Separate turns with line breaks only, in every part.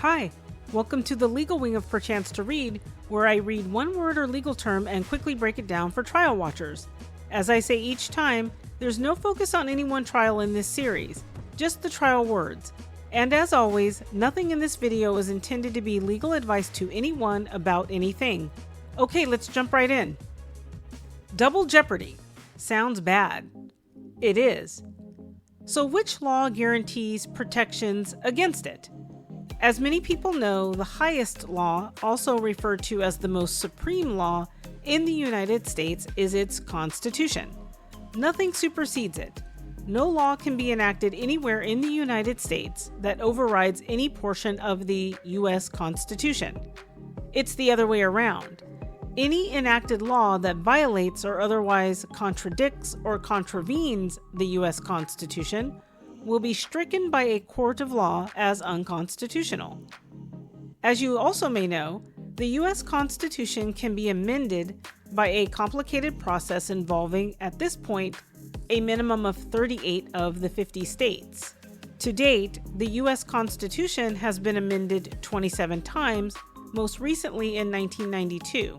Hi, welcome to the legal wing of Perchance to Read, where I read one word or legal term and quickly break it down for trial watchers. As I say each time, there's no focus on any one trial in this series, just the trial words. And as always, nothing in this video is intended to be legal advice to anyone about anything. Okay, let's jump right in. Double jeopardy. Sounds bad. It is. So which law guarantees protections against it? As many people know, the highest law, also referred to as the most supreme law in the United States, is its Constitution. Nothing supersedes it. No law can be enacted anywhere in the United States that overrides any portion of the U.S. Constitution. It's the other way around. Any enacted law that violates or otherwise contradicts or contravenes the U.S. Constitution will be stricken by a court of law as unconstitutional. As you also may know, the U.S. Constitution can be amended by a complicated process involving, at this point, a minimum of 38 of the 50 states. To date, the U.S. Constitution has been amended 27 times, most recently in 1992.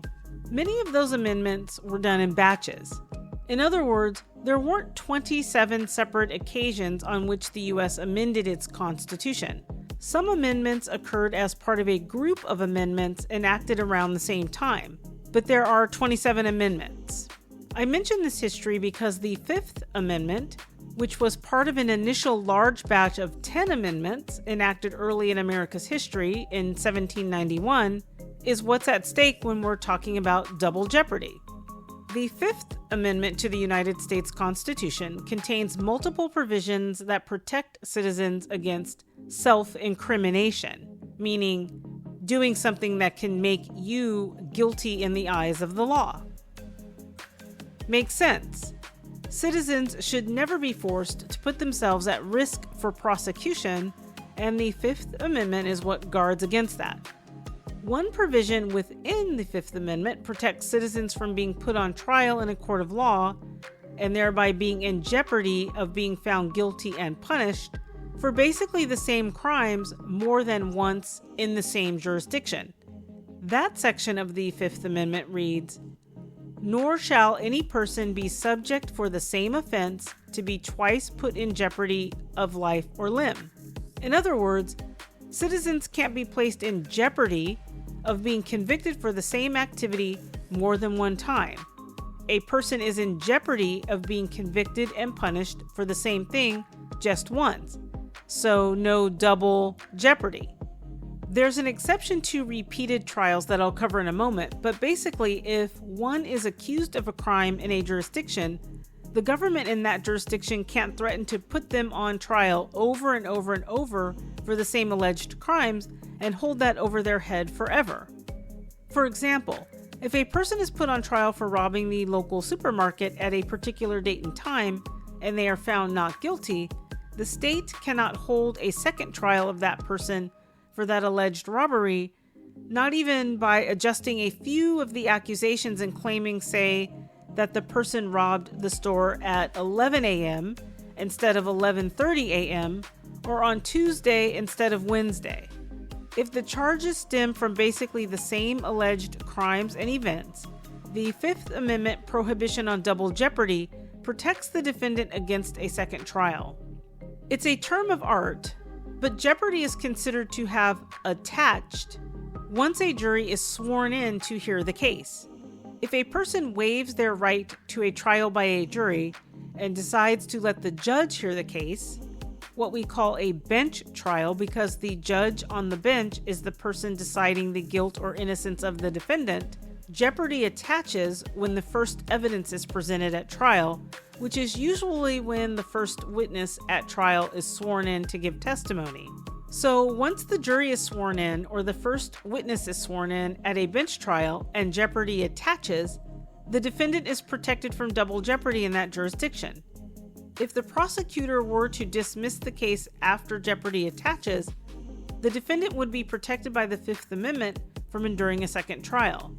Many of those amendments were done in batches. In other words, there weren't 27 separate occasions on which the U.S. amended its Constitution. Some amendments occurred as part of a group of amendments enacted around the same time, but there are 27 amendments. I mention this history because the Fifth Amendment, which was part of an initial large batch of 10 amendments enacted early in America's history in 1791, is what's at stake when we're talking about double jeopardy. The Fifth Amendment to the United States Constitution contains multiple provisions that protect citizens against self-incrimination, meaning doing something that can make you guilty in the eyes of the law. Makes sense. Citizens should never be forced to put themselves at risk for prosecution, and the Fifth Amendment is what guards against that. One provision within the Fifth Amendment protects citizens from being put on trial in a court of law, and thereby being in jeopardy of being found guilty and punished for basically the same crimes more than once in the same jurisdiction. That section of the Fifth Amendment reads, "Nor shall any person be subject for the same offense to be twice put in jeopardy of life or limb." In other words, citizens can't be placed in jeopardy of being convicted for the same activity more than one time. A person is in jeopardy of being convicted and punished for the same thing just once. So no double jeopardy. There's an exception to repeated trials that I'll cover in a moment, but basically if one is accused of a crime in a jurisdiction, the government in that jurisdiction can't threaten to put them on trial over and over and over for the same alleged crimes and hold that over their head forever. For example, if a person is put on trial for robbing the local supermarket at a particular date and time, and they are found not guilty, the state cannot hold a second trial of that person for that alleged robbery, not even by adjusting a few of the accusations and claiming, say, that the person robbed the store at 11 a.m. instead of 11:30 a.m. or on Tuesday instead of Wednesday. If the charges stem from basically the same alleged crimes and events, the Fifth Amendment prohibition on double jeopardy protects the defendant against a second trial. It's a term of art, but jeopardy is considered to have attached once a jury is sworn in to hear the case. If a person waives their right to a trial by a jury and decides to let the judge hear the case, what we call a bench trial because the judge on the bench is the person deciding the guilt or innocence of the defendant, jeopardy attaches when the first evidence is presented at trial, which is usually when the first witness at trial is sworn in to give testimony. So once the jury is sworn in or the first witness is sworn in at a bench trial and jeopardy attaches, the defendant is protected from double jeopardy in that jurisdiction. If the prosecutor were to dismiss the case after jeopardy attaches, the defendant would be protected by the Fifth Amendment from enduring a second trial.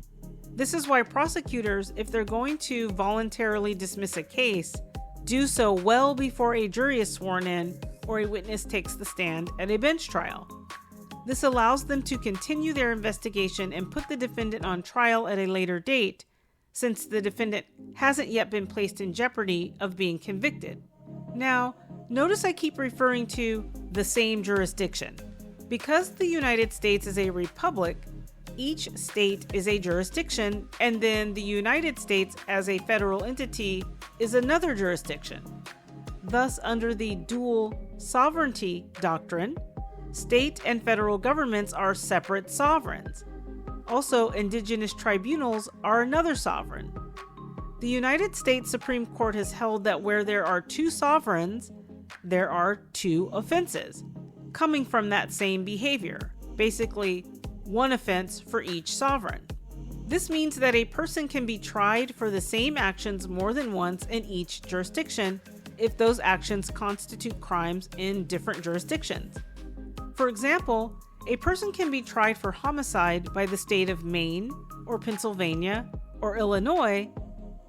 This is why prosecutors, if they're going to voluntarily dismiss a case, do so well before a jury is sworn in or a witness takes the stand at a bench trial. This allows them to continue their investigation and put the defendant on trial at a later date, since the defendant hasn't yet been placed in jeopardy of being convicted. Now, notice I keep referring to the same jurisdiction. Because the United States is a republic, each state is a jurisdiction, and then the United States as a federal entity is another jurisdiction. Thus, under the dual sovereignty doctrine, state and federal governments are separate sovereigns. Also, indigenous tribunals are another sovereign. The United States Supreme Court has held that where there are two sovereigns, there are two offenses coming from that same behavior, basically one offense for each sovereign. This means that a person can be tried for the same actions more than once in each jurisdiction if those actions constitute crimes in different jurisdictions. For example, a person can be tried for homicide by the state of Maine or Pennsylvania or Illinois,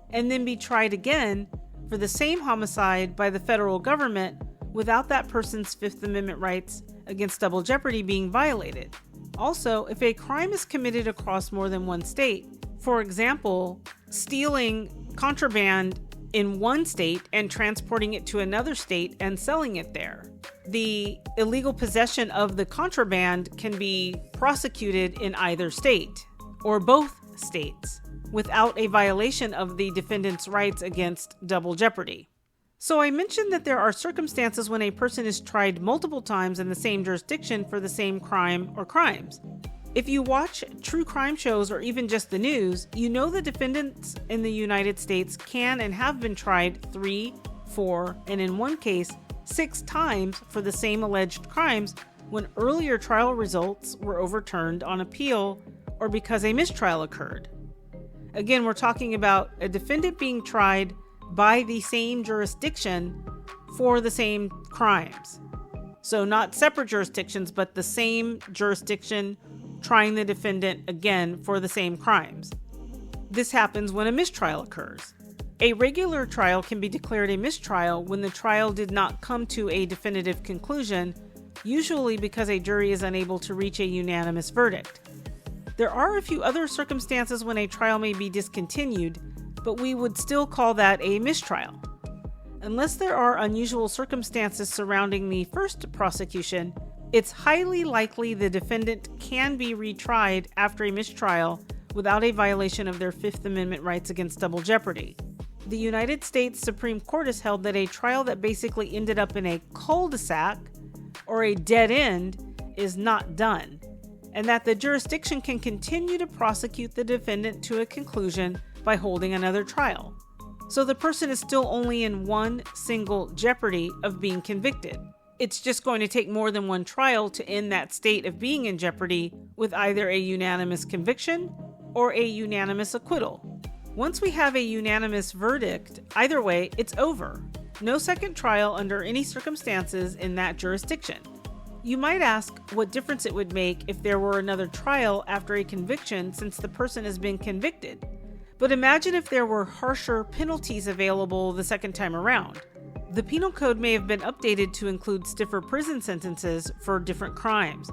and then be tried again for the same homicide by the federal government without that person's Fifth Amendment rights against double jeopardy being violated. Also, if a crime is committed across more than one state, for example, stealing contraband in one state and transporting it to another state and selling it there, the illegal possession of the contraband can be prosecuted in either state or both states without a violation of the defendant's rights against double jeopardy. So I mentioned that there are circumstances when a person is tried multiple times in the same jurisdiction for the same crime or crimes. If you watch true crime shows or even just the news, you know the defendants in the United States can and have been tried 3, 4, and in one case, 6 times for the same alleged crimes when earlier trial results were overturned on appeal or because a mistrial occurred. Again, we're talking about a defendant being tried by the same jurisdiction for the same crimes. So not separate jurisdictions, but the same jurisdiction trying the defendant again for the same crimes. This happens when a mistrial occurs. A regular trial can be declared a mistrial when the trial did not come to a definitive conclusion, usually because a jury is unable to reach a unanimous verdict. There are a few other circumstances when a trial may be discontinued, but we would still call that a mistrial. Unless there are unusual circumstances surrounding the first prosecution, it's highly likely the defendant can be retried after a mistrial without a violation of their Fifth Amendment rights against double jeopardy. The United States Supreme Court has held that a trial that basically ended up in a cul-de-sac or a dead end is not done, and that the jurisdiction can continue to prosecute the defendant to a conclusion by holding another trial. So the person is still only in one single jeopardy of being convicted. It's just going to take more than one trial to end that state of being in jeopardy with either a unanimous conviction or a unanimous acquittal. Once we have a unanimous verdict, either way, it's over. No second trial under any circumstances in that jurisdiction. You might ask what difference it would make if there were another trial after a conviction since the person has been convicted. But imagine if there were harsher penalties available the second time around. The penal code may have been updated to include stiffer prison sentences for different crimes.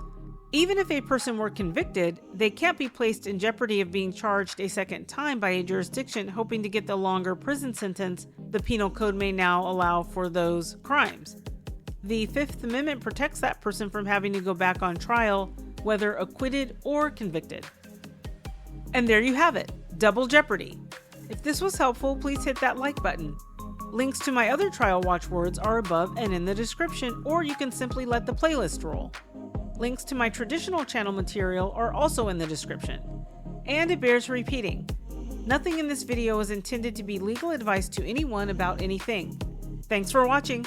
Even if a person were convicted, they can't be placed in jeopardy of being charged a second time by a jurisdiction hoping to get the longer prison sentence the penal code may now allow for those crimes. The Fifth Amendment protects that person from having to go back on trial, whether acquitted or convicted. And there you have it. Double jeopardy. If this was helpful, please hit that like button. Links to my other trial watchwords are above and in the description, or you can simply let the playlist roll. Links to my traditional channel material are also in the description. And it bears repeating, nothing in this video is intended to be legal advice to anyone about anything. Thanks for watching.